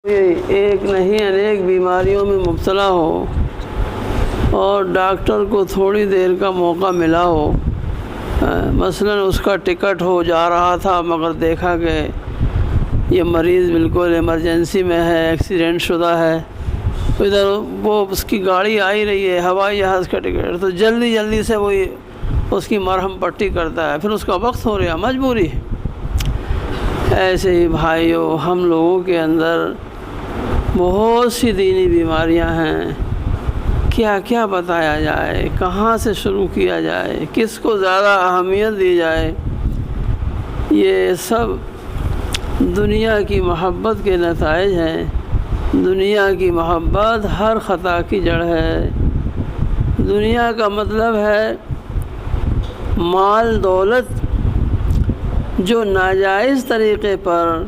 ایک نہیں انیک بیماریوں میں مبتلا ہو اور ڈاکٹر کو تھوڑی دیر کا موقع ملا ہو، مثلاً اس کا ٹکٹ ہو جا رہا تھا مگر دیکھا کہ یہ مریض بالکل ایمرجنسی میں ہے، ایکسیڈنٹ شدہ ہے، ادھر وہ اس کی گاڑی آ ہی رہی ہے، ہوائی جہاز کا ٹکٹ، تو جلدی سے وہ اس کی مرہم پٹی کرتا ہے، پھر اس کا وقت ہو رہا، مجبوری ہے۔ ایسے ہی بھائیو، ہم لوگوں کے اندر بہت سی دینی بیماریاں ہیں، کیا بتایا جائے، کہاں سے شروع کیا جائے، کس کو زیادہ اہمیت دی جائے۔ یہ سب دنیا کی محبت کے نتائج ہیں۔ دنیا کی محبت ہر خطا کی جڑ ہے۔ دنیا کا مطلب ہے مال دولت جو ناجائز طریقے پر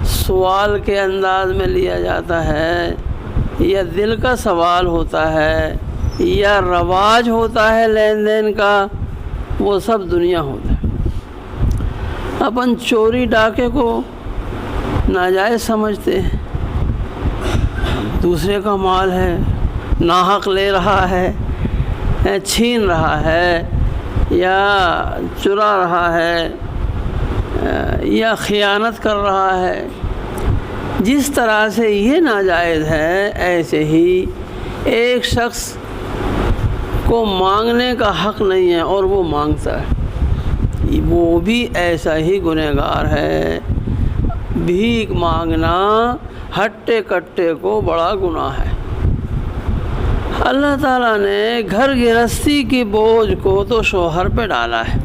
سوال کے انداز میں لیا جاتا ہے، یا دل کا سوال ہوتا ہے، یا رواج ہوتا ہے لین دین کا، وہ سب دنیا ہوتا ہے۔ اپن چوری ڈاکے کو ناجائز سمجھتے ہیں، دوسرے کا مال ہے، ناحق لے رہا ہے، چھین رہا ہے، یا چرا رہا ہے، یا خیانت کر رہا ہے۔ جس طرح سے یہ ناجائز ہے، ایسے ہی ایک شخص کو مانگنے کا حق نہیں ہے اور وہ مانگتا ہے، وہ بھی ایسا ہی گنہگار ہے۔ بھیک مانگنا ہٹے کٹے کو بڑا گناہ ہے۔ اللہ تعالیٰ نے گھر گرہستی کی بوجھ کو تو شوہر پہ ڈالا ہے۔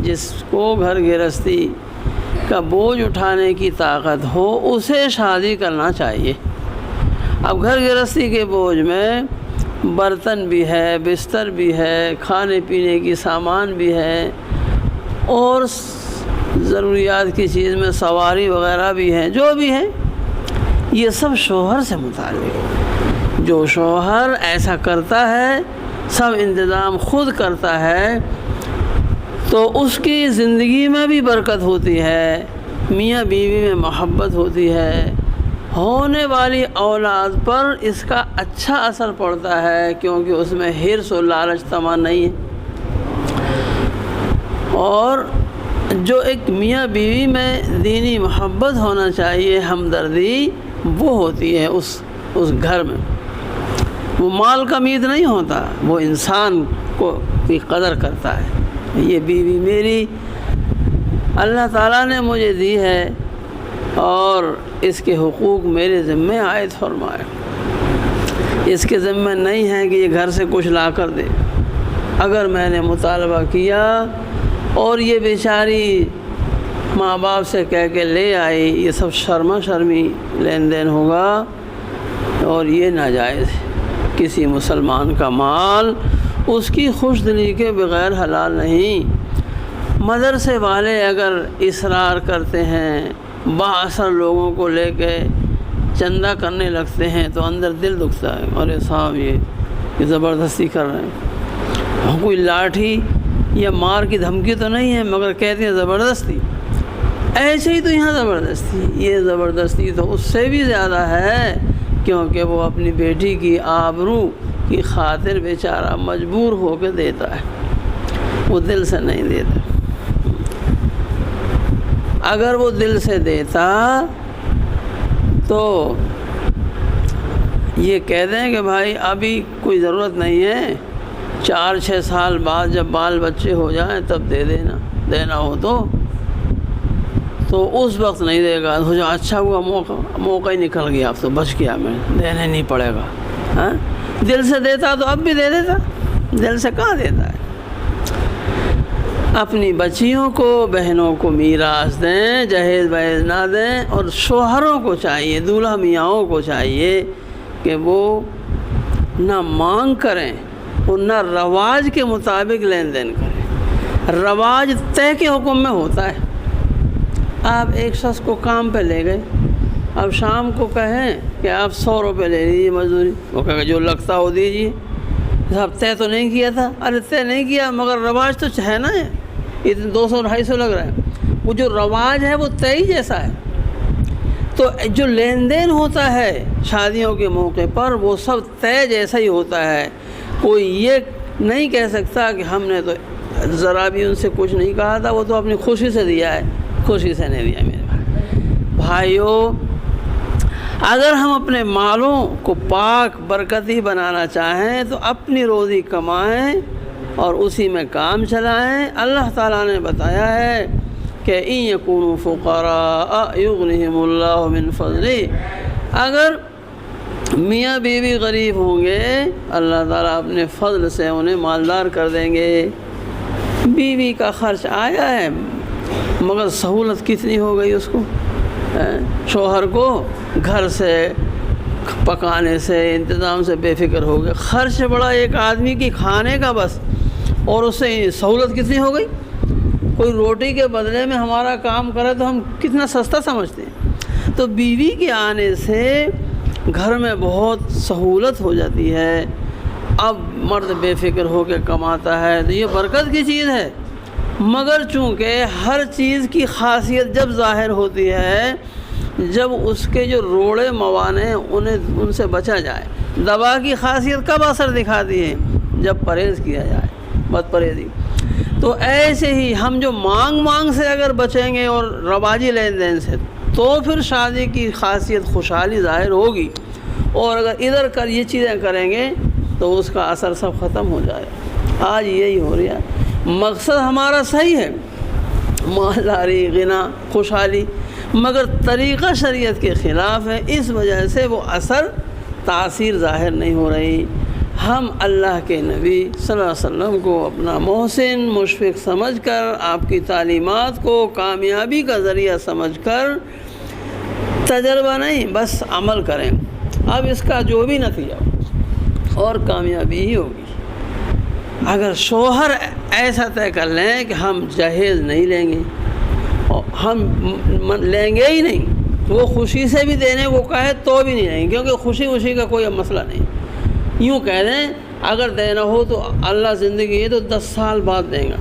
جس کو گھر گرہستی کا بوجھ اٹھانے کی طاقت ہو اسے شادی کرنا چاہیے۔ اب گھر گرہستی کے بوجھ میں برتن بھی ہے، بستر بھی ہے، کھانے پینے کی سامان بھی ہے، اور ضروریات کی چیز میں سواری وغیرہ بھی ہے، جو بھی ہے یہ سب شوہر سے متعلق ہے۔ جو شوہر ایسا کرتا ہے، سب انتظام خود کرتا ہے، تو اس کی زندگی میں بھی برکت ہوتی ہے، میاں بیوی میں محبت ہوتی ہے، ہونے والی اولاد پر اس کا اچھا اثر پڑتا ہے، کیونکہ اس میں حرص و لالچ طمع نہیں ہے۔ اور جو ایک میاں بیوی میں دینی محبت ہونا چاہیے، ہمدردی، وہ ہوتی ہے اس گھر میں۔ وہ مال کا امید نہیں ہوتا، وہ انسان کی قدر کرتا ہے۔ یہ بیوی میری اللہ تعالیٰ نے مجھے دی ہے اور اس کے حقوق میرے ذمہ عائد فرمائے۔ اس کے ذمہ نہیں ہے کہ یہ گھر سے کچھ لا کر دے۔ اگر میں نے مطالبہ کیا اور یہ بیچاری ماں باپ سے کہہ کے لے آئی، یہ سب شرما شرمی لین دین ہوگا، اور یہ ناجائز ہے۔ کسی مسلمان کا مال اس کی خوش دلی کے بغیر حلال نہیں۔ مدرسے والے اگر اصرار کرتے ہیں، بااثر لوگوں کو لے کے چندہ کرنے لگتے ہیں، تو اندر دل دکھتا ہے، ارے صاحب یہ زبردستی کر رہے ہیں۔ کوئی لاٹھی یا مار کی دھمکی تو نہیں ہے، مگر کہتے ہیں زبردستی۔ ایسے ہی تو یہاں زبردستی، یہ زبردستی تو اس سے بھی زیادہ ہے، کیونکہ وہ اپنی بیٹی کی آبرو کی خاطر بیچارہ مجبور ہو کے دیتا ہے، وہ دل سے نہیں دیتا۔ اگر وہ دل سے دیتا تو یہ کہہ دیں کہ بھائی ابھی کوئی ضرورت نہیں ہے، 4-6 سال بعد جب بال بچے ہو جائیں تب دے دینا ہو تو اس وقت نہیں دے گا، تو جو اچھا ہوا موقع ہی نکل گیا، اب تو بچ گیا، میں دینے نہیں پڑے گا۔ ہاں، دل سے دیتا تو اب بھی دے دیتا، دل سے کہاں دیتا ہے۔ اپنی بچیوں کو، بہنوں کو میراث دیں، جہیز بہیز نہ دیں، اور شوہروں کو چاہیے، دولہا میاں کو چاہیے کہ وہ نہ مانگ کریں اور نہ رواج کے مطابق لین دین کریں۔ رواج طے کے حکم میں ہوتا ہے۔ آپ ایک شخص کو کام پہ لے گئے، اب شام کو کہیں کہ آپ 100 روپے لے لیجیے مزدوری، وہ کہے گا جو لگتا ہو دیجیے۔ صاحب طے تو نہیں کیا تھا، ارے طے نہیں کیا مگر رواج تو ہے نا، یہ 200-250 لگ رہا ہے۔ وہ جو رواج ہے وہ طے ہی جیسا ہے، تو تو جو لین دین ہوتا ہے شادیوں کے موقع پر وہ سب طے جیسا ہی ہوتا ہے. کوئی یہ نہیں کہہ سکتا کہ ہم نے تو ذرا بھی ان سے کچھ نہیں کہا تھا، وہ تو اپنی خوشی سے دیا ہے. خوشی سے نہیں دیا میرے بھائیوں. اگر ہم اپنے مالوں کو پاک برکتی بنانا چاہیں تو اپنی روزی کمائیں اور اسی میں کام چلائیں. اللہ تعالیٰ نے بتایا ہے کہ ان یکونوا فقراء یغنہم اللہ من فضلہ، اگر میاں بیوی غریب ہوں گے اللہ تعالیٰ اپنے فضل سے انہیں مالدار کر دیں گے. بیوی کا خرچ آیا ہے مگر سہولت کتنی ہو گئی اس کو. شوہر کو گھر سے پکانے سے انتظام سے بے فکر ہو گئے. خرچ بڑا ایک آدمی کی کھانے کا بس، اور اس سے سہولت کتنی ہو گئی. کوئی روٹی کے بدلے میں ہمارا کام کرے تو ہم کتنا سستا سمجھتے ہیں. تو بیوی کے آنے سے گھر میں بہت سہولت ہو جاتی ہے. اب مرد بے فکر ہو کے کماتا ہے تو یہ برکت کی چیز ہے. مگر چونکہ ہر چیز کی خاصیت جب ظاہر ہوتی ہے جب اس کے جو روڑے موانع ہیں ان سے بچا جائے. دوا کی خاصیت کب اثر دکھاتی ہے؟ جب پرہیز کیا جائے، بد پرہیزی. تو ایسے ہی ہم جو مانگ سے اگر بچیں گے اور رواجی لین دین سے تو پھر شادی کی خاصیت خوشحالی ظاہر ہوگی. اور اگر ادھر کر یہ چیزیں کریں گے تو اس کا اثر سب ختم ہو جائے. آج یہی ہو رہا ہے. مقصد ہمارا صحیح ہے، مالداری، غنا، خوشحالی، مگر طریقہ شریعت کے خلاف ہے. اس وجہ سے وہ اثر تاثیر ظاہر نہیں ہو رہی. ہم اللہ کے نبی صلی اللہ علیہ وسلم کو اپنا محسن مشفق سمجھ کر، آپ کی تعلیمات کو کامیابی کا ذریعہ سمجھ کر تجربہ نہیں بس عمل کریں. اب اس کا جو بھی نتیجہ ہو اور کامیابی ہی ہوگی. اگر شوہر ایسا طے کر لیں کہ ہم جہیز نہیں لیں گے، ہم لیں گے ہی نہیں، وہ خوشی سے بھی دینے کو کہے تو بھی نہیں لیں گے، کیونکہ خوشی کا کوئی مسئلہ نہیں. یوں کہہ دیں اگر دینا ہو تو اللہ زندگی ہے تو 10 سال بعد دیں گا،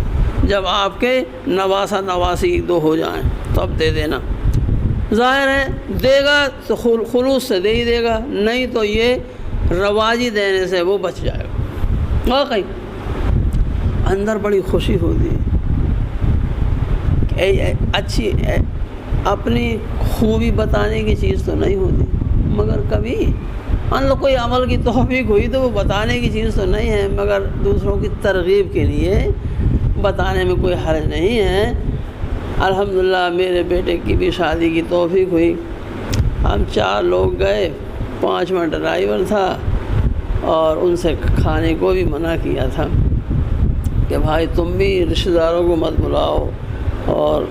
جب آپ کے نواسہ نواسی 2 ہو جائیں تب دے دینا. ظاہر ہے دے گا تو خلوص سے دے ہی دے گا، نہیں تو یہ رواجی دینے سے وہ بچ جائے گا. واقعی اندر بڑی خوشی ہوتی ہے. اچھی اپنی خوبی بتانے کی چیز تو نہیں ہوتی، مگر کبھی کوئی عمل کی توفیق ہوئی تو وہ بتانے کی چیز تو نہیں ہے، مگر دوسروں کی ترغیب کے لیے بتانے میں کوئی حرج نہیں ہے. الحمدللہ میرے بیٹے کی بھی شادی کی توفیق ہوئی. ہم 4 لوگ گئے، 5واں ڈرائیور تھا، اور ان سے کھانے کو بھی منع کیا تھا کہ بھائی تم بھی رشتہ داروں کو مت بلاؤ اور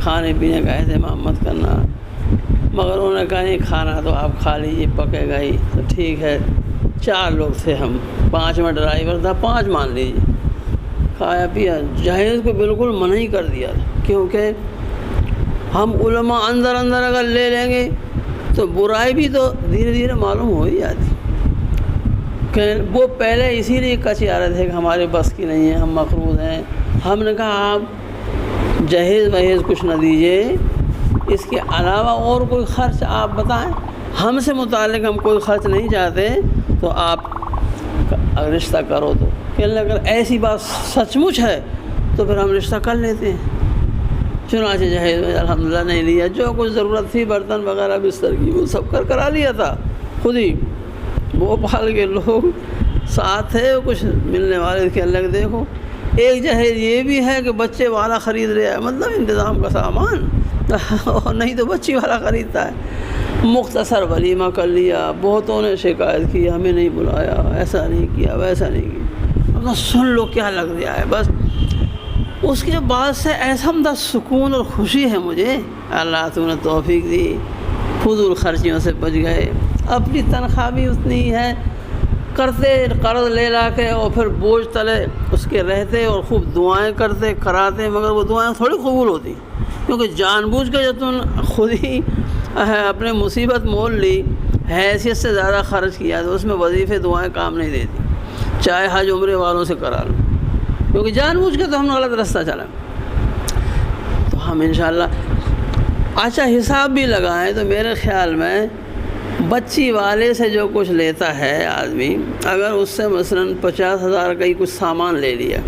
کھانے پینے کا اہتمام مت کرنا. مگر انہوں نے کہا نہیں کھانا تو آپ کھا لیجیے، پکے گا ہی. تو ٹھیک ہے، 4 لوگ تھے ہم، 5واں ڈرائیور تھا، 5 مان لیجیے. کھایا پیا، جہیز کو بالکل منع ہی کر دیا تھا، کیونکہ ہم علماء اندر اگر لے لیں گے تو برائی بھی تو دھیرے دھیرے معلوم ہو ہی جاتی. کہ وہ پہلے اسی لیے کچی آ رہے تھے کہ ہمارے بس کی نہیں ہے، ہم مقروض ہیں. ہم نے کہا آپ جہیز کچھ نہ دیجیے، اس کے علاوہ اور کوئی خرچ آپ بتائیں. ہم سے متعلق ہم کوئی خرچ نہیں چاہتے تو آپ رشتہ کرو. تو کہنے اگر ایسی بات سچ مچ ہے تو پھر ہم رشتہ کر لیتے ہیں. چنانچہ جہیز الحمدللہ نہیں لیا، جو کچھ ضرورت تھی برتن وغیرہ بستر کی وہ سب کرا لیا تھا خود ہی. بھوپال کے لوگ ساتھ تھے، کچھ ملنے والے کے الگ. دیکھو ایک جہیز یہ بھی ہے کہ بچے والا خرید رہا ہے، مطلب انتظام کا سامان، اور نہیں تو بچی والا خریدتا ہے. مختصر ولیمہ کر لیا. بہتوں نے شکایت کی ہمیں نہیں بلایا، ایسا نہیں کیا، ویسا نہیں کیا. مطلب سن لو کیا لگ رہا ہے. بس اس کے بعد سے ایسا مدد سکون اور خوشی ہے مجھے. اللہ تم نے توفیق دی، فضول خرچیوں سے بچ گئے. اپنی تنخواہ بھی اتنی ہے، کرتے قرض لے لا کے اور پھر بوجھ تلے اس کے رہتے اور خوب دعائیں کرتے کراتے، مگر وہ دعائیں تھوڑی قبول ہوتی، کیونکہ جان بوجھ کے جو تم خود ہی اپنے مصیبت مول لی، حیثیت سے زیادہ خرچ کیا تو اس میں وظیفے دعائیں کام نہیں دیتی. چاہے حج عمرے والوں سے کرا لو، کیونکہ جان بوجھ کے تو ہم غلط راستہ چلا. تو ہم انشاءاللہ اچھا حساب بھی لگائیں تو میرے خیال میں بچی والے سے جو کچھ لیتا ہے آدمی، اگر اس سے مثلاً 50,000 کا ہی کچھ سامان لے لیا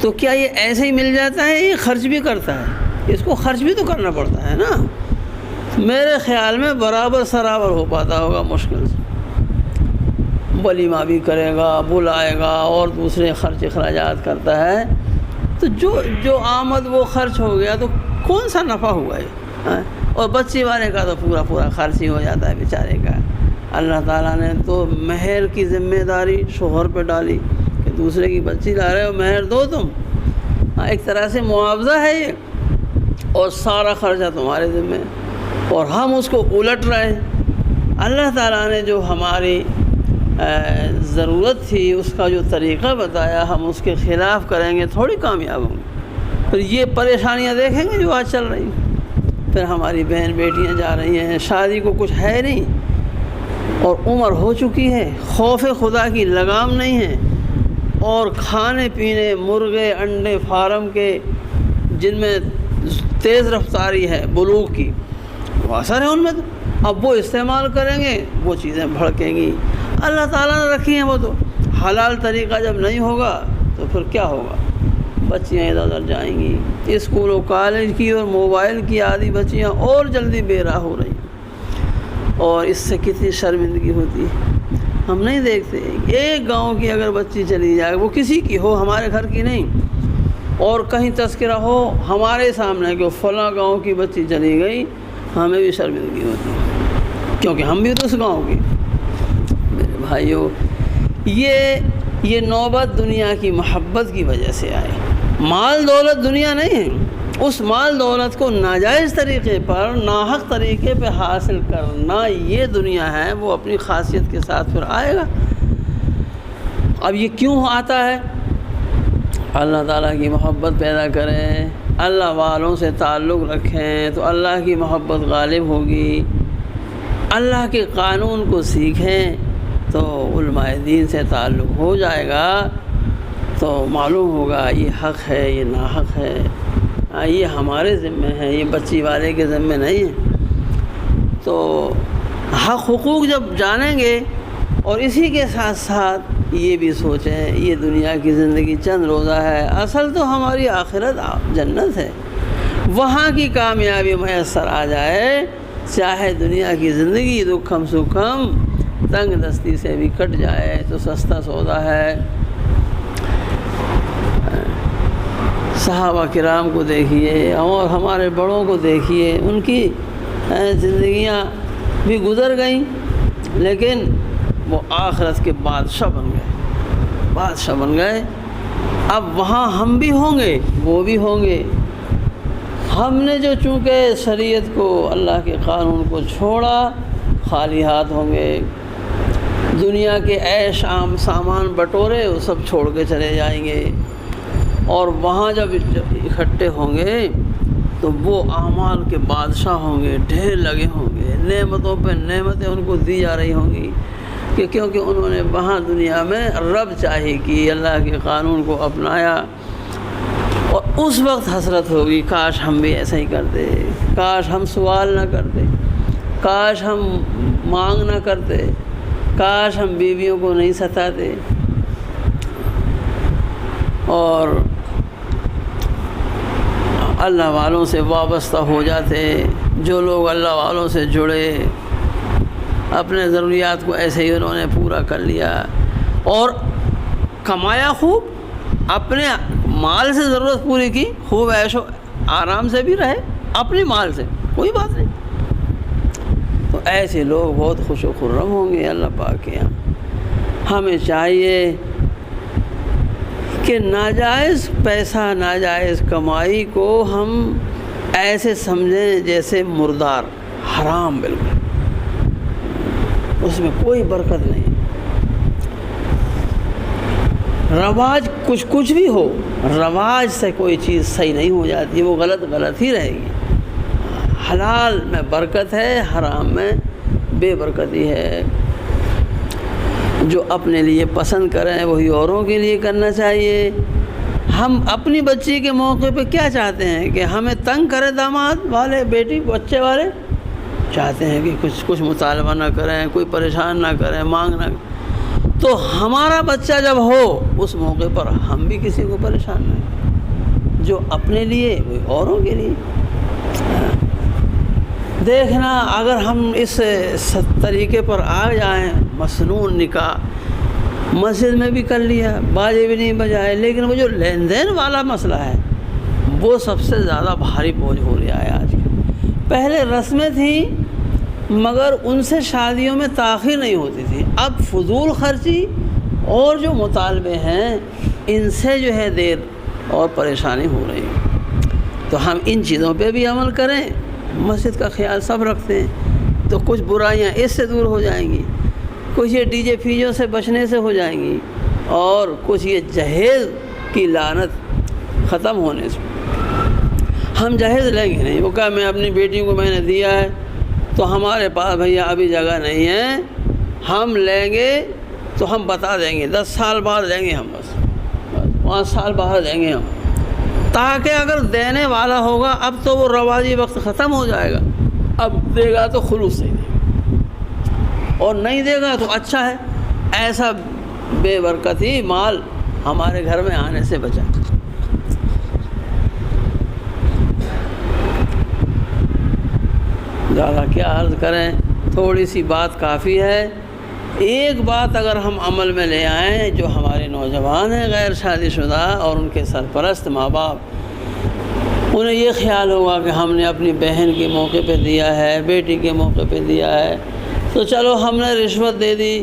تو کیا یہ ایسے ہی مل جاتا ہے؟ یہ خرچ بھی کرتا ہے، اس کو خرچ بھی تو کرنا پڑتا ہے نا۔ میرے خیال میں برابر سرابر ہو پاتا ہوگا مشکل سے، ولیمہ بھی کرے گا، بلائے گا اور دوسرے خرچ اخراجات کرتا ہے، تو جو آمد وہ خرچ ہو گیا تو کون سا نفع ہوا ہے؟ اور بچی والے کا تو پورا خرچ ہی ہو جاتا ہے بیچارے کا۔ اللہ تعالیٰ نے تو مہر کی ذمہ داری شوہر پہ ڈالی کہ دوسرے کی بچی لا رہے ہو، مہر دو تم، ایک طرح سے معاوضہ ہے یہ، اور سارا خرچہ تمہارے ذمہ، اور ہم اس کو الٹ رہے ہیں۔ اللہ تعالیٰ نے جو ہماری ضرورت تھی، اس کا جو طریقہ بتایا، ہم اس کے خلاف کریں گے تھوڑی کامیاب ہوں گے۔ پھر یہ پریشانیاں دیکھیں گے جو آج چل رہی ہیں، پھر ہماری بہن بیٹیاں جا رہی ہیں، شادی کو کچھ ہے نہیں اور عمر ہو چکی ہے، خوف خدا کی لگام نہیں ہے، اور کھانے پینے مرغے انڈے فارم کے جن میں تیز رفتاری ہے بلوغ کی، وہ اثر ہے ان میں، تو اب وہ استعمال کریں گے، وہ چیزیں بھڑکیں گی۔ اللہ تعالیٰ نے رکھی ہیں وہ تو، حلال طریقہ جب نہیں ہوگا تو پھر کیا ہوگا؟ بچیاں ادھر ادھر جائیں گی، اسکول و کالج کی اور موبائل کی عادی بچیاں اور جلدی بے راہ ہو رہی ہیں، اور اس سے کتنی شرمندگی ہوتی ہے۔ ہم نہیں دیکھتے ایک گاؤں کی اگر بچی چلی جائے، وہ کسی کی ہو، ہمارے گھر کی نہیں، اور کہیں تذکرہ ہو ہمارے سامنے کہ فلاں گاؤں کی بچی چلی گئی، ہمیں بھی شرمندگی ہوتی ہے، کیونکہ ہم بھی تو اس گاؤں کی۔ میرے بھائیوں، یہ نوبت دنیا کی محبت کی وجہ سے آئے۔ مال دولت دنیا نہیں ہے، اس مال دولت کو ناجائز طریقے پر، ناحق طریقے پہ حاصل کرنا یہ دنیا ہے، وہ اپنی خاصیت کے ساتھ پھر آئے گا۔ اب یہ کیوں آتا ہے؟ اللہ تعالیٰ کی محبت پیدا کریں، اللہ والوں سے تعلق رکھیں تو اللہ کی محبت غالب ہوگی، اللہ کے قانون کو سیکھیں تو علماء دین سے تعلق ہو جائے گا، تو معلوم ہوگا یہ حق ہے، یہ ناحق ہے، یہ ہمارے ذمہ ہے، یہ بچی والے کے ذمہ نہیں ہے۔ تو حق حقوق جب جانیں گے، اور اسی کے ساتھ ساتھ یہ بھی سوچیں یہ دنیا کی زندگی چند روزہ ہے، اصل تو ہماری آخرت جنت ہے، وہاں کی کامیابی میسر آ جائے، چاہے دنیا کی زندگی دکھم سکھم تنگ دستی سے بھی کٹ جائے تو سستا سودا ہے۔ صحابہ کرام کو دیکھیے اور ہمارے بڑوں کو دیکھیے، ان کی زندگیاں بھی گزر گئیں، لیکن وہ آخرت کے بادشاہ بن گئے۔ اب وہاں ہم بھی ہوں گے، وہ بھی ہوں گے۔ ہم نے جو چونکہ شریعت کو، اللہ کے قانون کو چھوڑا، خالی ہاتھ ہوں گے، دنیا کے عیش عام سامان بٹورے وہ سب چھوڑ کے چلے جائیں گے، اور وہاں جب اکٹھے ہوں گے تو وہ اعمال کے بادشاہ ہوں گے، ڈھیر لگے ہوں گے، نعمتوں پہ نعمتیں ان کو دی جا رہی ہوں گی، کیونکہ انہوں نے وہاں دنیا میں رب چاہی کی، اللہ کے قانون کو اپنایا، اور اس وقت حسرت ہوگی کاش ہم بھی ایسا ہی کرتے، کاش ہم سوال نہ کرتے، کاش ہم مانگ نہ کرتے، کاش ہم بیویوں کو نہیں ستاتے، اور اللہ والوں سے وابستہ ہو جاتے۔ جو لوگ اللہ والوں سے جڑے، اپنے ضروریات کو ایسے ہی انہوں نے پورا کر لیا، اور کمایا خوب، اپنے مال سے ضرورت پوری کی، خوب عیش و آرام سے بھی رہے، اپنے مال سے کوئی بات نہیں، تو ایسے لوگ بہت خوش و خرم ہوں گے اللہ پاک کے یہاں۔ ہمیں چاہیے کہ ناجائز پیسہ، ناجائز کمائی کو ہم ایسے سمجھیں جیسے مردار، حرام، بالکل اس میں کوئی برکت نہیں۔ رواج کچھ بھی ہو، رواج سے کوئی چیز صحیح نہیں ہو جاتی، وہ غلط ہی رہے گی۔ حلال میں برکت ہے، حرام میں بے برکتی ہے۔ جو اپنے لیے پسند کریں وہی اوروں کے لیے کرنا چاہیے، ہم اپنی بچی کے موقع پہ کیا چاہتے ہیں کہ ہمیں تنگ کرے داماد والے، بیٹی بچے والے چاہتے ہیں کہ کچھ مطالبہ نہ کریں، کوئی پریشان نہ کریں، مانگ نہ کریں۔ تو ہمارا بچہ جب ہو اس موقع پر ہم بھی کسی کو پریشان نہ کریں، جو اپنے لیے وہ اوروں کے لیے۔ دیکھنا اگر ہم اس طریقے پر آ جائیں، مسنون نکاح مسجد میں بھی کر لیا، باجے بھی نہیں بجائے، لیکن وہ جو لین دین والا مسئلہ ہے وہ سب سے زیادہ بھاری بوجھ ہو رہا ہے آج کل۔ پہلے رسمیں تھیں مگر ان سے شادیوں میں تاخیر نہیں ہوتی تھی، اب فضول خرچی اور جو مطالبے ہیں ان سے جو ہے دیر اور پریشانی ہو رہی ہے۔ تو ہم ان چیزوں پہ بھی عمل کریں، مسجد کا خیال سب رکھتے ہیں تو کچھ برائیاں اس سے دور ہو جائیں گی، کچھ یہ ڈی جے فیجوں سے بچنے سے ہو جائیں گی، اور کچھ یہ جہیز کی لعنت ختم ہونے سے۔ ہم جہیز لیں گے نہیں، وہ کہا میں اپنی بیٹی کو میں نے دیا ہے تو ہمارے پاس بھیا ابھی جگہ نہیں ہے، ہم لیں گے تو ہم بتا دیں گے 10 سال بعد لیں گے، ہم بس 5 سال بعد لیں گے ہم، تاکہ اگر دینے والا ہوگا اب تو وہ رواجی وقت ختم ہو جائے گا، اب دے گا تو خلوص سے دے گا، اور نہیں دے گا تو اچھا ہے، ایسا بے برکتی مال ہمارے گھر میں آنے سے بچا۔ زیادہ کیا عرض کریں، تھوڑی سی بات کافی ہے۔ ایک بات اگر ہم عمل میں لے آئیں، جو ہمارے نوجوان ہیں غیر شادی شدہ اور ان کے سرپرست ماں باپ، انہیں یہ خیال ہوگا کہ ہم نے اپنی بہن کے موقع پہ دیا ہے، بیٹی کے موقع پہ دیا ہے تو چلو ہم نے رشوت دے دی،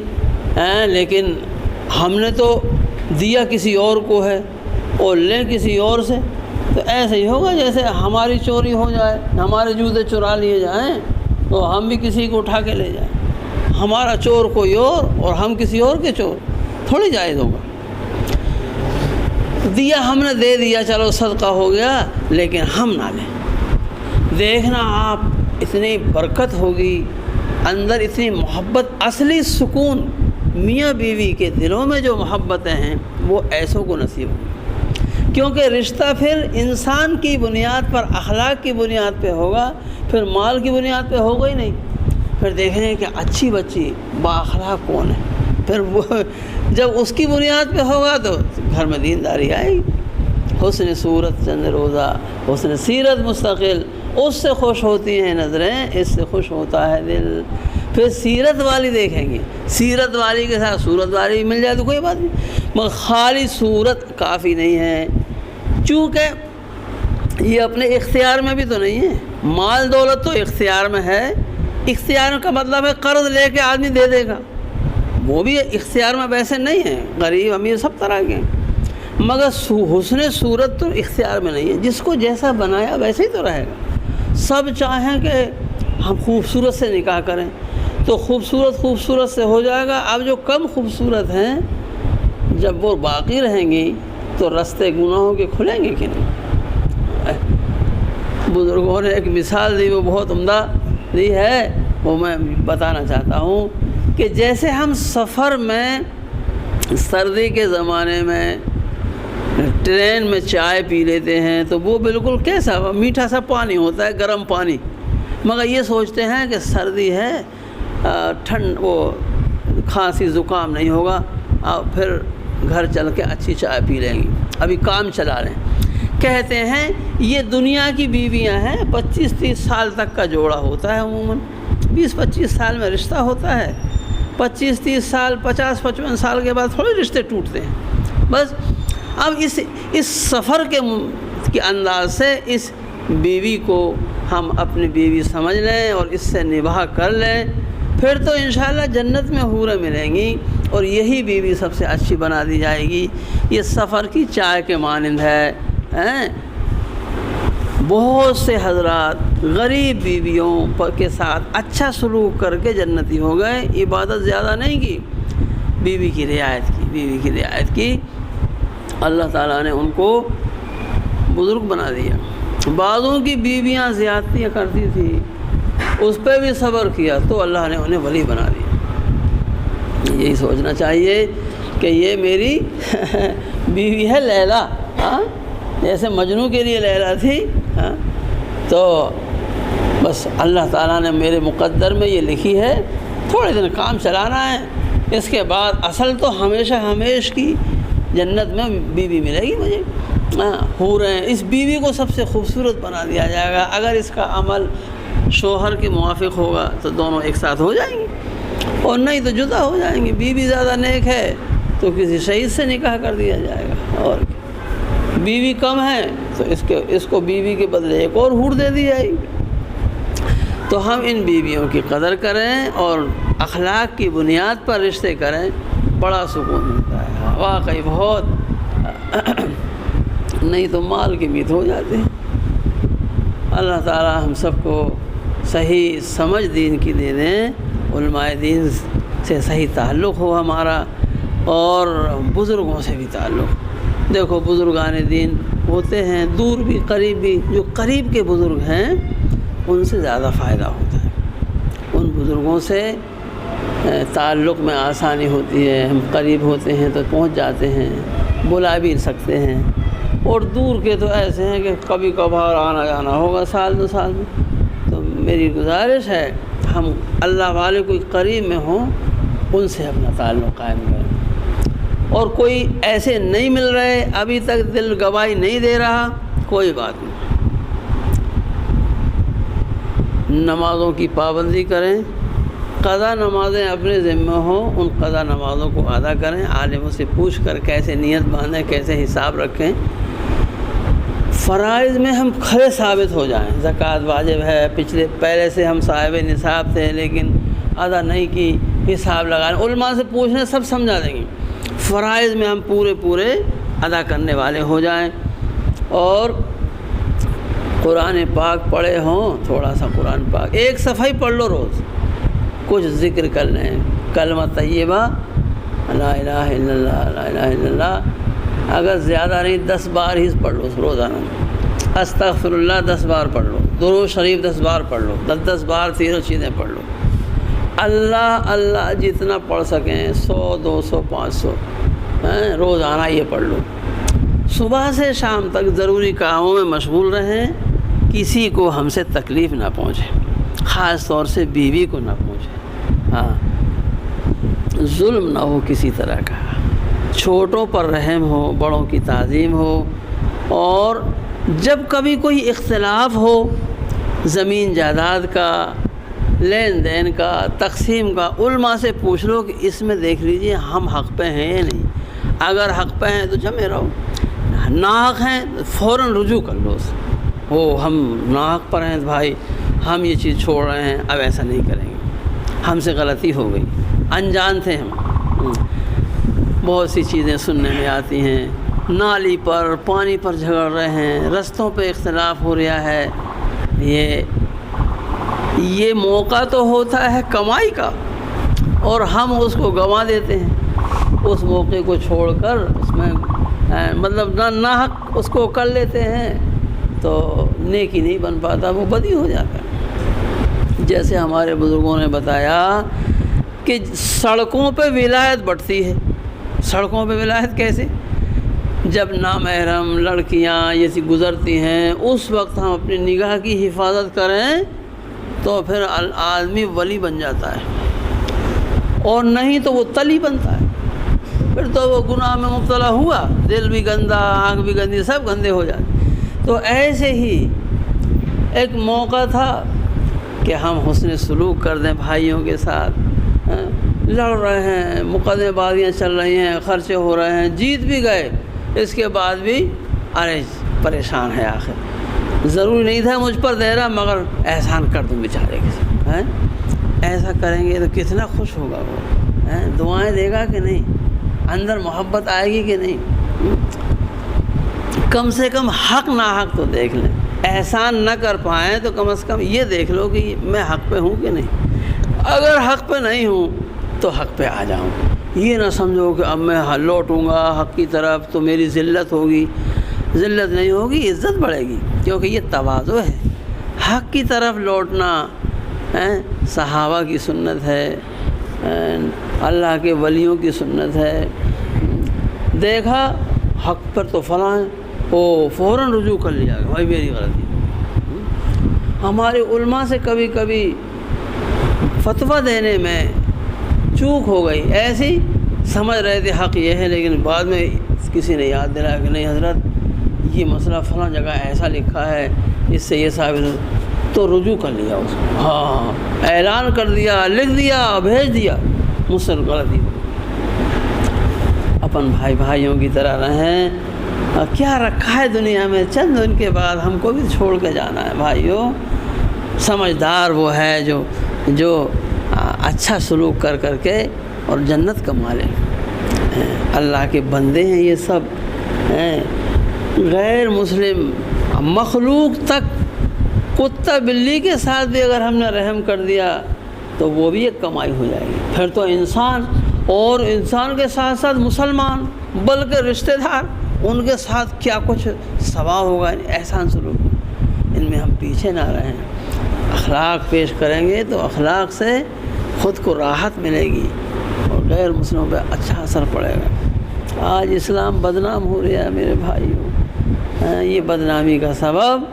لیکن ہم نے تو دیا کسی اور کو ہے اور لیں کسی اور سے، تو ایسے ہی ہوگا جیسے ہماری چوری ہو جائے، ہمارے جوتے چرا لیے جائیں تو ہم بھی کسی کو اٹھا کے لے جائیں، ہمارا چور کوئی اور ہم کسی اور کے چور، تھوڑی جائز ہوگا۔ دیا ہم نے دے دیا، چلو صدقہ ہو گیا، لیکن ہم نہ لیں۔ دیکھنا آپ اتنی برکت ہوگی اندر، اتنی محبت، اصلی سکون میاں بیوی کے دلوں میں جو محبتیں ہیں وہ ایسوں کو نصیب ہوگی، کیونکہ رشتہ پھر انسان کی بنیاد پر، اخلاق کی بنیاد پہ ہوگا، پھر مال کی بنیاد پہ ہوگا ہی نہیں۔ پھر دیکھیں کہ اچھی بچی با اخلاق کون ہے، پھر وہ جب اس کی بنیاد پہ ہوگا تو گھر میں دینداری آئے گی۔ حسن صورت چند روزہ، حسن سیرت مستقل، اس سے خوش ہوتی ہیں نظریں، اس سے خوش ہوتا ہے دل۔ پھر سیرت والی دیکھیں گے، سیرت والی کے ساتھ صورت والی مل جائے تو کوئی بات نہیں، مگر خالی صورت کافی نہیں ہے، چونکہ یہ اپنے اختیار میں بھی تو نہیں ہے۔ مال دولت تو اختیار میں ہے، اختیار کا مطلب ہے قرض لے کے آدمی دے دے گا، وہ بھی اختیار میں ویسے نہیں ہے، غریب امیر سب طرح کے ہیں، مگر حسن صورت تو اختیار میں نہیں ہے، جس کو جیسا بنایا ویسے ہی تو رہے گا۔ سب چاہیں کہ ہم خوبصورت سے نکاح کریں تو خوبصورت سے ہو جائے گا، اب جو کم خوبصورت ہیں جب وہ باقی رہیں گی تو رستے گناہوں کے کھلیں گے کہ نہیں؟ بزرگوں نے ایک مثال دی، وہ بہت عمدہ دی ہے، وہ میں بتانا چاہتا ہوں کہ جیسے ہم سفر میں سردی کے زمانے میں ٹرین میں چائے پی لیتے ہیں تو وہ بالکل کیسا میٹھا سا پانی ہوتا ہے، گرم پانی، مگر یہ سوچتے ہیں کہ سردی ہے، ٹھنڈ وہ کھانسی زکام نہیں ہوگا، پھر گھر چل کے اچھی چائے پی لیں گے، ابھی کام چلا رہے ہیں۔ کہتے ہیں یہ دنیا کی بیویاں ہیں، 25-30 سال تک کا جوڑا ہوتا ہے، عموماً 20-25 سال میں رشتہ ہوتا ہے، 25-30 سال 50-55 سال کے بعد تھوڑے رشتے ٹوٹتے ہیں بس۔ اب اس سفر کے انداز سے اس بیوی کو ہم اپنی بیوی سمجھ لیں اور اس سے نباہ کر لیں، پھر تو انشاءاللہ جنت میں حوریں ملیں گی اور یہی بیوی سب سے اچھی بنا دی جائے گی۔ یہ سفر کی چائے کے مانند ہے۔ بہت سے حضرات غریب بیویوں کے ساتھ اچھا سلوک کر کے جنتی ہو گئے، عبادت زیادہ نہیں کی، بیوی کی رعایت کی، اللہ تعالیٰ نے ان کو بزرگ بنا دیا۔ بعضوں کی بیویاں زیادتیاں کرتی تھی، اس پہ بھی صبر کیا تو اللہ نے انہیں ولی بنا دیا۔ یہی سوچنا چاہیے کہ یہ میری بیوی ہے لیلا، ہاں جیسے مجنوں کے لیے لیلا تھی. ہاں تو بس اللہ تعالیٰ نے میرے مقدر میں یہ لکھی ہے تھوڑے دن کام چلانا ہے, اس کے بعد اصل تو ہمیشہ ہمیش کی جنت میں بیوی ملے گی مجھے. حوریں اس بیوی کو سب سے خوبصورت بنا دیا جائے گا. اگر اس کا عمل شوہر کے موافق ہوگا تو دونوں ایک ساتھ ہو جائیں گے, اور نہیں تو جدا ہو جائیں گے. بیوی زیادہ نیک ہے تو کسی شہید سے نکاح کر دیا جائے گا, اور بیوی کم ہے تو اس کو بیوی کے بدلے ایک اور حور دے دی جائے گی. تو ہم ان بیویوں کی قدر کریں اور اخلاق کی بنیاد پر رشتے کریں, بڑا سکون ملتا ہے واقعی بہت. نہیں تو مال کے میت ہو جاتے ہیں. اللہ تعالی ہم سب کو صحیح سمجھ دین کی دے دیں, علماء دین سے صحیح تعلق ہو ہمارا, اور بزرگوں سے بھی تعلق. دیکھو بزرگان دین ہوتے ہیں دور بھی قریب بھی, جو قریب کے بزرگ ہیں ان سے زیادہ فائدہ ہوتا ہے. ان بزرگوں سے تعلق میں آسانی ہوتی ہے, ہم قریب ہوتے ہیں تو پہنچ جاتے ہیں, بلا بھی سکتے ہیں. اور دور کے تو ایسے ہیں کہ کبھی کبھار آنا جانا ہوگا سال دو سال میں. تو میری گزارش ہے ہم اللہ والے کوئی قریب میں ہوں ان سے اپنا تعلق قائم کریں. اور کوئی ایسے نہیں مل رہے, ابھی تک دل گواہی نہیں دے رہا, کوئی بات نہیں, نمازوں کی پابندی کریں. قضا نمازیں اپنے ذمہ ہوں, ان قضا نمازوں کو ادا کریں. عالموں سے پوچھ کر کیسے نیت باندھیں, کیسے حساب رکھیں. فرائض میں ہم کھڑے ثابت ہو جائیں. زکوٰۃ واجب ہے, پہلے سے ہم صاحب نصاب تھے لیکن ادا نہیں کی, حساب لگائیں. علماء سے پوچھنے سب سمجھا دیں گے. فرائض میں ہم پورے ادا کرنے والے ہو جائیں. اور قرآن پاک پڑھے ہوں, تھوڑا سا قرآن پاک ایک صفحہ ہی پڑھ لو روز, کچھ ذکر کر لیں. کلمہ طیبہ لا الہ الا اللہ لا الہ الا اللہ, اگر زیادہ نہیں 10 بار ہی پڑھ لو روزانہ. استغفر اللہ 10 بار پڑھ لو, درود شریف 10 بار پڑھ لو, 10 بار تینوں چیزیں پڑھ لو. اللہ اللہ جتنا پڑھ سکیں, 100 200 500 روزانہ یہ پڑھ لو. صبح سے شام تک ضروری کاموں میں مشغول رہیں, کسی کو ہم سے تکلیف نہ پہنچے, خاص طور سے بیوی کو نہ پہنچے. ہاں ظلم نہ ہو کسی طرح کا, چھوٹوں پر رحم ہو, بڑوں کی تعظیم ہو. اور جب کبھی کوئی اختلاف ہو زمین جائیداد کا, لین دین کا, تقسیم کا, علماء سے پوچھ لو کہ اس میں دیکھ لیجئے ہم حق پہ ہیں یا نہیں. اگر حق پہ ہیں تو جمے رہو, ناحق ہیں فوراً رجوع کر لو. ہم ناحق پر ہیں بھائی, ہم یہ چیز چھوڑ رہے ہیں, اب ایسا نہیں کریں گے, ہم سے غلطی ہو گئی, انجان تھے ہم. بہت سی چیزیں سننے میں آتی ہیں, نالی پر پانی پر جھگڑ رہے ہیں, رستوں پہ اختلاف ہو رہا ہے. یہ موقع تو ہوتا ہے کمائی کا, اور ہم اس کو گنوا دیتے ہیں. اس موقع کو چھوڑ کر اس میں مطلب ناحق اس کو کر لیتے ہیں, تو نیکی نہیں بن پاتا, وہ بدی ہو جاتا ہے. جیسے ہمارے بزرگوں نے بتایا کہ سڑکوں پہ ولایت بٹتی ہے. سڑکوں پہ ولایت کیسے؟ جب نامحرم لڑکیاں یہ سی گزرتی ہیں, اس وقت ہم اپنی نگاہ کی حفاظت کریں تو پھر آدمی ولی بن جاتا ہے, اور نہیں تو وہ تلی بنتا ہے. پھر تو وہ گناہ میں مبتلا ہوا, دل بھی گندا, آنکھ بھی گندی, سب گندے ہو جاتے. تو ایسے ہی ایک موقع تھا کہ ہم حسن سلوک کر دیں بھائیوں کے ساتھ. لڑ رہے ہیں, مقدمے بازیاں چل رہی ہیں, خرچے ہو رہے ہیں, جیت بھی گئے, اس کے بعد بھی ارے پریشان ہے, آخر ضروری نہیں تھا مجھ پر دے رہا, مگر احسان کر دوں بیچارے کے ساتھ. ایسا کریں گے تو کتنا خوش ہوگا وہ, دعائیں دے گا کہ نہیں, اندر محبت آئے گی کہ نہیں. کم سے کم حق ناحق تو دیکھ لیں. احسان نہ کر پائیں تو کم از کم یہ دیکھ لو کہ میں حق پہ ہوں کہ نہیں. اگر حق پہ نہیں ہوں تو حق پہ آ جاؤں. یہ نہ سمجھو کہ اب میں لوٹوں گا حق کی طرف تو میری ذلت ہوگی. ذلت نہیں ہوگی, عزت بڑھے گی, کیونکہ یہ تواضع ہے. حق کی طرف لوٹنا صحابہ کی سنت ہے, اللہ کے ولیوں کی سنت ہے. دیکھا حق پر تو فلاں وہ فوراً رجوع کر لیا کہ بھائی میری غلطی. ہمارے علماء سے کبھی کبھی فتویٰ دینے میں چوک ہو گئی، ایسے ہی سمجھ رہے تھے حق یہ ہے، لیکن بعد میں کسی نے یاد دلایا کہ نہیں حضرت یہ مسئلہ فلاں جگہ ایسا لکھا ہے، اس سے یہ ثابت، تو رجوع کر لیا اس کو. ہاں اعلان کر دیا، لکھ دیا، بھیج دیا، مجھ سے غلطی. اپن بھائیوں کی طرح رہیں. کیا رکھا ہے دنیا میں، چند دن کے بعد ہم کو بھی چھوڑ کے جانا ہے. بھائیوں سمجھدار وہ ہے جو اچھا سلوک کر کے اور جنت کما لے. اللہ کے بندے ہیں یہ سب. غیر مسلم مخلوق تک، کتا بلی کے ساتھ بھی اگر ہم نے رحم کر دیا تو وہ بھی ایک کمائی ہو جائے گی. پھر تو انسان، اور انسان کے ساتھ ساتھ مسلمان بلکہ رشتہ دار، ان کے ساتھ کیا کچھ ثواب ہوگا احسان سلوک. ان میں ہم پیچھے نہ رہیں. اخلاق پیش کریں گے تو اخلاق سے خود کو راحت ملے گی اور غیر مسلموں پہ اچھا اثر پڑے گا. آج اسلام بدنام ہو رہا ہے میرے بھائیوں. یہ بدنامی کا سبب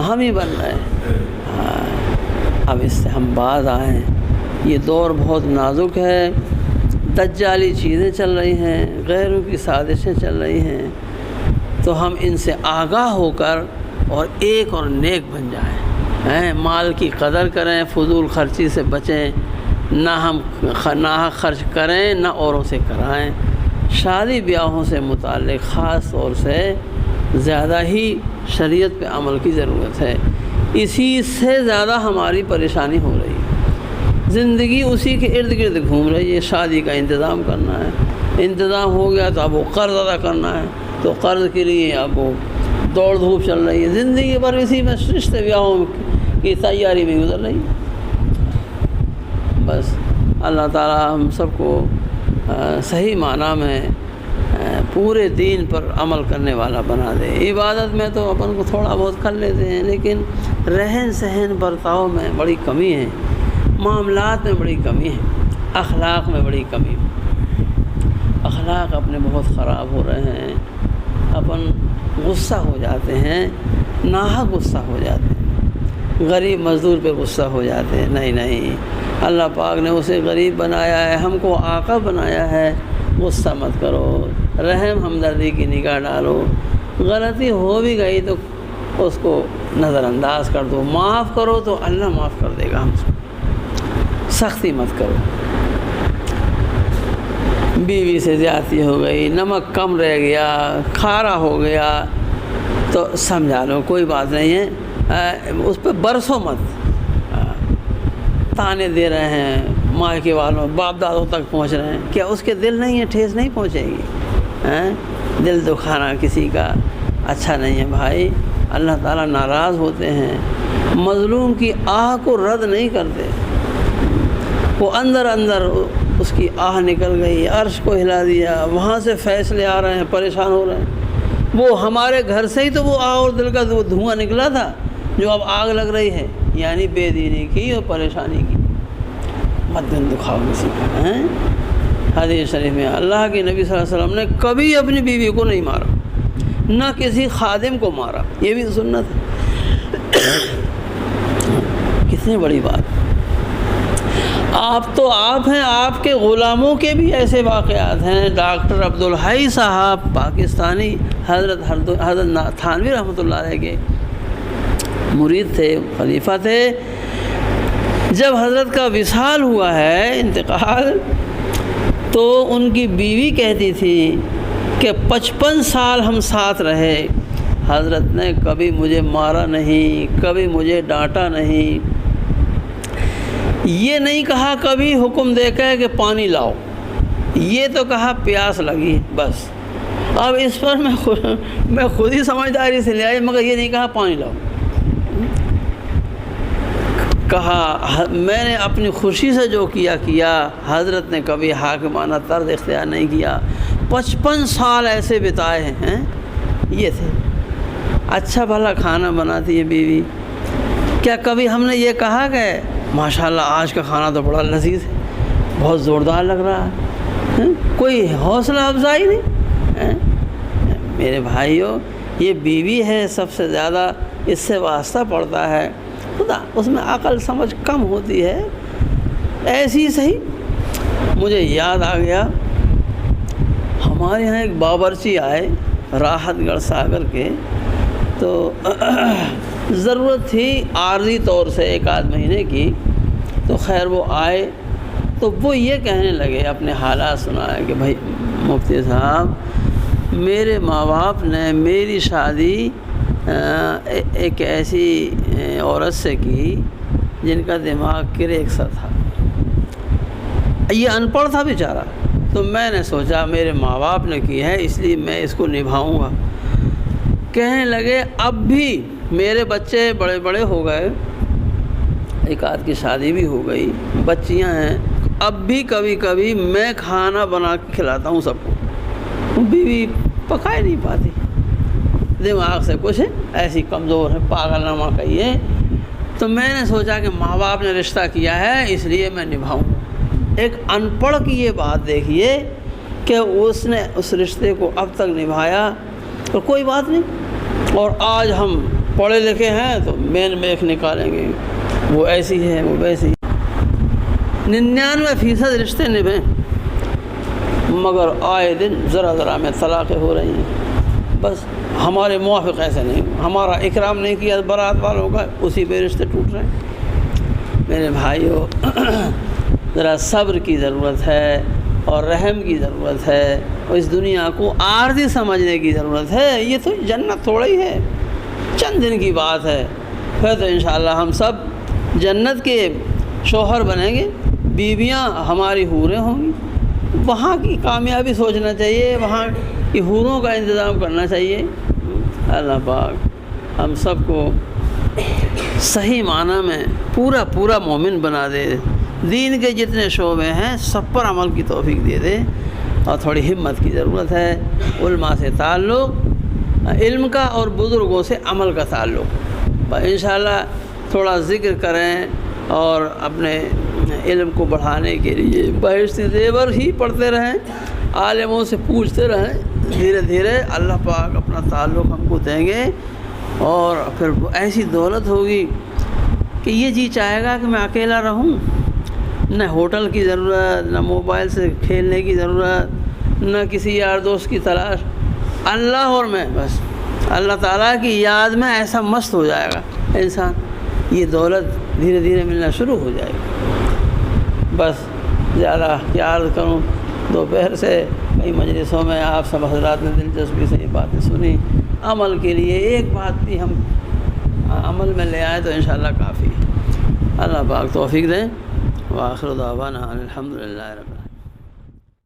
ہم ہی بن رہے ہیں. اب اس سے ہم باز آئیں. یہ دور بہت نازک ہے. دجالی چیزیں چل رہی ہیں، غیروں کی سازشیں چل رہی ہیں. تو ہم ان سے آگاہ ہو کر اور ایک اور نیک بن جائیں. مال کی قدر کریں، فضول خرچی سے بچیں، نہ ہم خرچ کریں نہ اوروں سے کرائیں. شادی بیاہوں سے متعلق خاص طور سے زیادہ ہی شریعت پہ عمل کی ضرورت ہے. اسی سے زیادہ ہماری پریشانی ہو رہی ہے. زندگی اسی کے ارد گرد گھوم رہی ہے. شادی کا انتظام کرنا ہے، انتظام ہو گیا تو اب وہ قرض ادا کرنا ہے، تو قرض کے لیے اب وہ دوڑ دھوپ چل رہی ہے. زندگی بھر اسی میں رشتے بیاہوں کی تیاری میں گزر رہی ہے. بس اللہ تعالی ہم سب کو صحیح معنی میں پورے دین پر عمل کرنے والا بنا دے. عبادت میں تو اپن کو تھوڑا بہت کر لیتے ہیں، لیکن رہن سہن برتاؤ میں بڑی کمی ہے، معاملات میں بڑی کمی ہے، اخلاق میں بڑی کمی ہے. اخلاق اپنے بہت خراب ہو رہے ہیں. اپن غصہ ہو جاتے ہیں، ناحق غصہ ہو جاتے ہیں، غریب مزدور پہ غصہ ہو جاتے ہیں. نہیں، اللہ پاک نے اسے غریب بنایا ہے، ہم کو آقا بنایا ہے. غصہ مت کرو، رحم ہمدردی کی نگاہ ڈالو. غلطی ہو بھی گئی تو اس کو نظر انداز کر دو، معاف کرو تو اللہ معاف کر دے گا ہم سے. سختی مت کرو. بیوی سے زیادتی ہو گئی، نمک کم رہ گیا، کھارا ہو گیا تو سمجھا لو کوئی بات نہیں ہے. اس پہ برسوں مت. تانے دے رہے ہیں مائکے والوں، باپ دادوں تک پہنچ رہے ہیں، کیا اس کے دل نہیں ہے؟ ٹھیس نہیں پہنچے گی. دل دکھانا کسی کا اچھا نہیں ہے بھائی. اللہ تعالیٰ ناراض ہوتے ہیں. مظلوم کی آہ کو رد نہیں کرتے. وہ اندر اس کی آہ نکل گئی، عرش کو ہلا دیا، وہاں سے فیصلے آ رہے ہیں، پریشان ہو رہے ہیں. وہ ہمارے گھر سے ہی تو وہ آہ اور دل کا وہ دھواں نکلا تھا جو اب آگ لگ رہی ہے، یعنی بے دینی کی اور پریشانی کی. مت دل دکھاؤ کسی کا. حدیث شریف میں اللہ کے نبی صلی اللہ علیہ وسلم نے کبھی اپنی بیوی کو نہیں مارا، نہ کسی خادم کو مارا. یہ بھی سنت ہے. کتنی بڑی بات. آپ تو آپ ہیں، آپ کے غلاموں کے بھی ایسے واقعات ہیں. ڈاکٹر عبدالحی صاحب پاکستانی، حضرت تھانوی رحمۃ اللہ علیہ کے مرید تھے، خلیفہ تھے. جب حضرت کا وصال ہوا ہے، انتقال، تو ان کی بیوی کہتی تھی کہ 55 سال ہم ساتھ رہے، حضرت نے کبھی مجھے مارا نہیں، کبھی مجھے ڈانٹا نہیں. یہ نہیں کہا کبھی حکم دے کے کہ پانی لاؤ، یہ تو کہا پیاس لگی بس. اب اس پر میں خود ہی سمجھداری سے لے آئی، مگر یہ نہیں کہا پانی لاؤ. کہا میں نے اپنی خوشی سے جو کیا، حضرت نے کبھی حاکمانہ طرز اختیار نہیں کیا. 55 سال ایسے بتائے ہیں. یہ تھے. اچھا بھلا کھانا بناتی ہے بیوی. کیا کبھی ہم نے یہ کہا کہ ماشاءاللہ آج کا کھانا تو بڑا لذیذ ہے، بہت زوردار لگ رہا ہے؟ کوئی حوصلہ افزائی نہیں. میرے بھائیوں، یہ بیوی ہے سب سے زیادہ اس سے واسطہ پڑتا ہے، خدا اس میں عقل سمجھ کم ہوتی ہے، ایسی ہی صحیح۔ مجھے یاد آ گیا ہمارے یہاں ایک باورچی آئے راحت گڑھ ساگر کے، تو ضرورت تھی عارضی طور سے 1 آدھ مہینے کی، تو خیر وہ آئے تو وہ یہ کہنے لگے، اپنے حالات سنائے کہ بھائی مفتی صاحب میرے ماں باپ نے میری شادی ایک ایسی عورت سے کی جن کا دماغ کریک سا تھا، یہ ان پڑھ تھا بیچارہ، تو میں نے سوچا میرے ماں باپ نے کی ہے اس لیے میں اس کو نبھاؤں گا۔ کہنے لگے اب بھی میرے بچے بڑے بڑے ہو گئے، 1 آدھ کی شادی بھی ہو گئی، بچیاں ہیں، اب بھی کبھی کبھی میں کھانا بنا کے کھلاتا ہوں سب کو، بیوی پکا ہی نہیں پاتی، دماغ سے کچھ ایسی کمزور ہے، پاگل نما کہیے۔ تو میں نے سوچا کہ ماں باپ نے رشتہ کیا ہے اس لیے میں نبھاؤں۔ ایک ان پڑھ کی یہ بات دیکھیے کہ اس نے اس رشتے کو اب تک نبھایا، تو کوئی بات نہیں، اور آج ہم پڑھے لکھے ہیں تو مین میخ نکالیں گے، وہ ایسی ہے وہ ویسی۔ 99% رشتے نبھیں، مگر آئے دن ذرا میں طلاقیں ہو رہی ہیں، بس ہمارے موافق ایسے نہیں، ہمارا اکرام نہیں کیا بارات والوں کا، اسی پہ رشتے ٹوٹ رہے ہیں۔ میرے بھائیو ذرا صبر کی ضرورت ہے اور رحم کی ضرورت ہے، اور اس دنیا کو عارضی سمجھنے کی ضرورت ہے، یہ تو جنت تھوڑا ہی ہے، چند دن کی بات ہے، پھر تو انشاءاللہ ہم سب جنت کے شوہر بنیں گے، بیویاں ہماری حوریں ہوں گی، وہاں کی کامیابی سوچنا چاہیے، وہاں کی حوروں کا انتظام کرنا چاہیے۔ اللہ پاک ہم سب کو صحیح معنی میں پورا مومن بنا دے، دین کے جتنے شعبے ہیں سب پر عمل کی توفیق دے دے، اور تھوڑی ہمت کی ضرورت ہے، علماء سے تعلق، علم کا، اور بزرگوں سے عمل کا تعلق، انشاءاللہ تھوڑا ذکر کریں اور اپنے علم کو بڑھانے کے لیے بہشتی زیور ہی پڑھتے رہیں، عالموں سے پوچھتے رہیں، دھیرے دھیرے اللہ پاک اپنا تعلق ہم کو دیں گے، اور پھر ایسی دولت ہوگی کہ یہ جی چاہے گا کہ میں اکیلا رہوں، نہ ہوٹل کی ضرورت، نہ موبائل سے کھیلنے کی ضرورت، نہ کسی یار دوست کی تلاش، اللہ اور میں، بس اللہ تعالیٰ کی یاد میں ایسا مست ہو جائے گا انسان، یہ دولت دھیرے دھیرے ملنا شروع ہو جائے گی۔ بس زیادہ کیا عرض کروں، دوپہر سے کئی مجلسوں میں آپ سب حضرات نے دلچسپی سے یہ باتیں سنی، عمل کے لیے ایک بات بھی ہم عمل میں لے آئیں تو انشاءاللہ کافی ہے۔ اللہ پاک توفیق دیں، وآخر دعوانا الحمدللہ رب العالمین۔